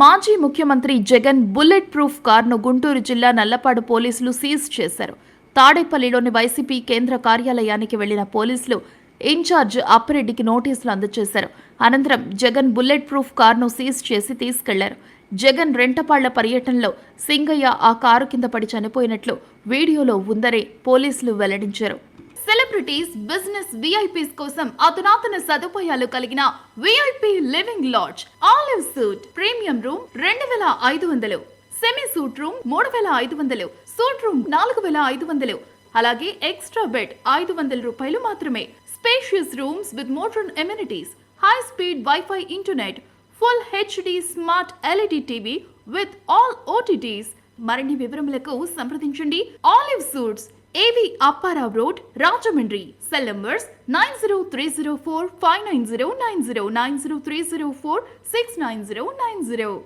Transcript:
మాజీ ముఖ్యమంత్రి Jagan bullet proof కారును గుంటూరు జిల్లా నల్లపాడు పోలీసులు సీజ్ చేశారు. తాడేపల్లిలోని వైసీపీ కేంద్ర కార్యాలయానికి వెళ్లిన పోలీసులు ఇన్ఛార్జ్ అప్పిరెడ్డికి నోటీసులు అందజేశారు. అనంతరం జగన్ బుల్లెట్ ప్రూఫ్ కారును సీజ్ చేసి తీసుకెళ్లారు. జగన్ రెంటపాళ్ల పర్యటనలో సింగయ్య ఆ కారు కింద పడి చనిపోయినట్లు వీడియోలో ఉందని పోలీసులు వెల్లడించారు. సెలబ్రిటీస్, బిజినెస్ విఐపీస్ కోసం అధునాతన సదుపాయాలు కలిగిన VIP living lodge, Olive Suite premium room 2500, semi suite room 3500, suite room 4500, అలాగే ఎక్స్ట్రా బెడ్ 500 రూపాయలు మాత్రమే. Spacious rooms with modern amenities, high speed WiFi internet, full HD smart LED TV with all OTTs. మరిన్ని వివరములకు సంప్రదించండి. Olive Suites, A V Apparao road, Rajahmundry. Cell numbers 9030459090, 9030469090.